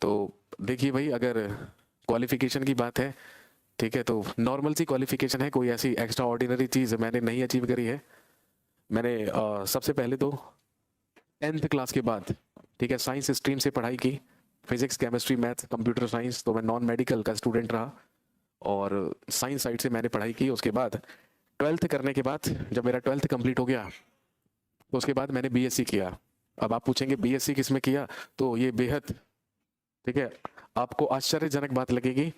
तो देखिए भाई, अगर क्वालिफिकेशन की बात है, ठीक है, तो नॉर्मल सी क्वालिफिकेशन है, कोई ऐसी एक्स्ट्रा ऑर्डिनरी चीज़ मैंने नहीं अचीव करी है। मैंने सबसे पहले तो 10th क्लास के बाद, ठीक है, साइंस स्ट्रीम से पढ़ाई की। Physics, chemistry, math, computer science, तो मैं नॉन मेडिकल का स्टूडेंट रहा और साइंस साइड से मैंने पढ़ाई की। उसके बाद 12th करने के बाद, जब मेरा 12th कंप्लीट हो गया, तो उसके बाद मैंने बीएससी किया। अब आप पूछेंगे बीएससी किस में किया, तो ये बेहद, ठीक है, आपको आश्चर्यजनक बात लगेगी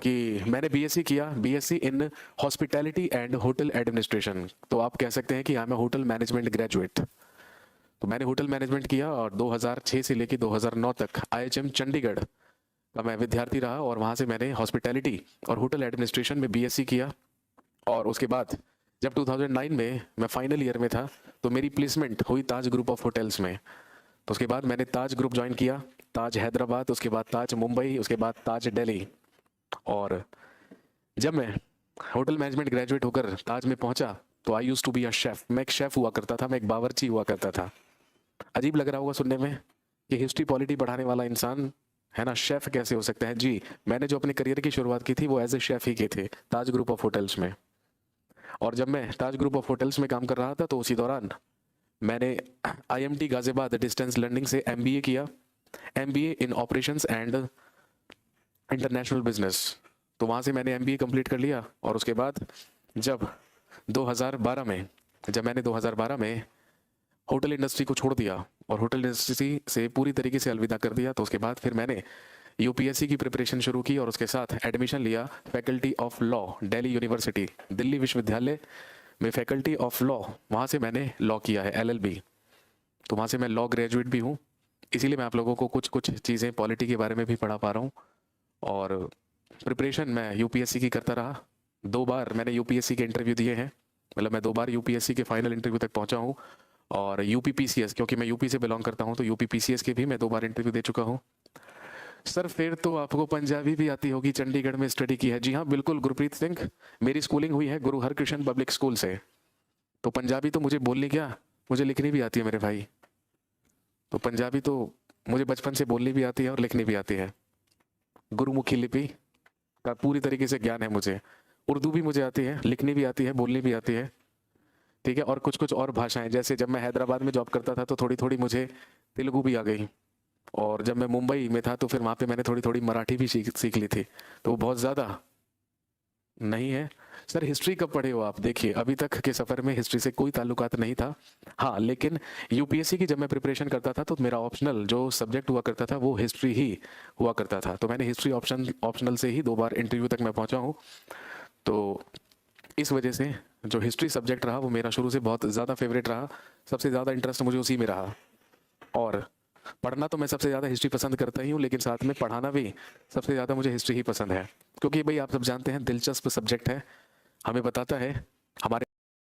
कि मैंने बीएससी किया, BSc in hospitality and hotel administration. तो आप कह सकते हैं कि I am hotel management graduate. तो मैंने होटल मैनेजमेंट किया और 2006 से लेकर 2009 तक आईएचएम चंडीगढ़ का मैं विद्यार्थी रहा और वहाँ से मैंने हॉस्पिटैलिटी और होटल एडमिनिस्ट्रेशन में बीएससी किया। और उसके बाद जब 2009 में मैं फाइनल ईयर में था, तो मेरी प्लेसमेंट हुई ताज ग्रुप ऑफ होटल्स में। तो उसके बाद मैंने ताज ग्रुप ज्वाइन किया, ताज हैदराबाद, उसके बाद ताज मुंबई, उसके बाद ताज दिल्ली। और जब मैं होटल मैनेजमेंट ग्रेजुएट होकर ताज में पहुंचा, तो I used to be a chef. मैं एक शेफ हुआ करता था, मैं एक बावर्ची हुआ करता था। अजीब लग रहा होगा सुनने में कि हिस्ट्री पॉलिटी पढ़ाने वाला इंसान, है ना, शेफ कैसे हो सकता है। जी, मैंने जो अपने करियर की शुरुआत की थी वो एज ए शेफ ही की थे, ताज ग्रुप ऑफ होटल्स में। और जब मैं ताज ग्रुप ऑफ होटल्स में काम कर रहा था, तो उसी दौरान मैंने आईएमटी गाजियाबाद डिस्टेंस लर्निंग से एमबीए किया, MBA in operations and international business. तो वहाँ से मैंने एमबीए कंप्लीट कर लिया। और उसके बाद जब 2012 में, जब मैंने 2012 में होटल इंडस्ट्री को छोड़ दिया और होटल इंडस्ट्री से पूरी तरीके से अलविदा कर दिया, तो उसके बाद फिर मैंने यूपीएससी की प्रिपरेशन शुरू की और उसके साथ एडमिशन लिया faculty of law, Delhi university, Delhi विश्वविद्यालय में फैकल्टी ऑफ लॉ। वहाँ से मैंने लॉ किया है, एलएलबी। तो वहाँ से मैं लॉ ग्रेजुएट भी हूँ। इसीलिए मैं आप लोगों को कुछ कुछ चीज़ें पॉलिटी के बारे में भी पढ़ा पा रहा हूँ। और प्रिपरेशन मैं यूपीएससी की करता रहा। 2 बार मैंने यूपीएससी के इंटरव्यू दिए हैं, मतलब मैं 2 बार यूपीएससी के फाइनल इंटरव्यू तक पहुंचा हूं। और यूपीपीसीएस, क्योंकि मैं यूपी से बिलोंग करता हूं, तो यूपीपीसीएस के भी मैं 2 बार इंटरव्यू दे चुका हूं। सर फिर तो आपको पंजाबी भी आती होगी, चंडीगढ़ में स्टडी की है। जी हाँ बिल्कुल गुरप्रीत सिंह, मेरी स्कूलिंग हुई है गुरु हरकृष्ण पब्लिक स्कूल से। तो पंजाबी तो मुझे बोलनी क्या, मुझे लिखनी भी आती है मेरे भाई। तो पंजाबी तो मुझे बचपन से बोलनी भी आती है और लिखनी भी आती है। गुरुमुखी लिपि का पूरी तरीके से ज्ञान है मुझे। उर्दू भी मुझे आती है, लिखनी भी आती है, बोलनी भी आती है, ठीक है। और कुछ कुछ और भाषाएं, जैसे जब मैं हैदराबाद में जॉब करता था तो थोड़ी थोड़ी मुझे तेलुगु भी आ गई। और जब मैं मुंबई में था तो फिर वहाँ पे मैंने थोड़ी थोड़ी मराठी भी सीख सीख ली थी। तो वो बहुत ज़्यादा नहीं है। सर हिस्ट्री कब पढ़े हो आप? देखिए अभी तक के सफ़र में हिस्ट्री से कोई ताल्लुकात नहीं था। हाँ लेकिन यूपीएससी की जब मैं प्रिपरेशन करता था, तो मेरा ऑप्शनल जो सब्जेक्ट हुआ करता था वो हिस्ट्री ही हुआ करता था। तो मैंने हिस्ट्री ऑप्शनल से ही 2 बार इंटरव्यू तक मैं पहुंचा हूँ। तो इस वजह से जो हिस्ट्री सब्जेक्ट रहा वो मेरा शुरू से बहुत ज़्यादा फेवरेट रहा। सबसे ज़्यादा इंटरेस्ट मुझे उसी में रहा। और पढ़ना तो मैं सबसे ज़्यादा हिस्ट्री पसंद करता ही हूँ, लेकिन साथ में पढ़ाना भी सबसे ज़्यादा मुझे हिस्ट्री ही पसंद है। क्योंकि भाई आप सब जानते हैं दिलचस्प सब्जेक्ट है, हमें बताता है हमारे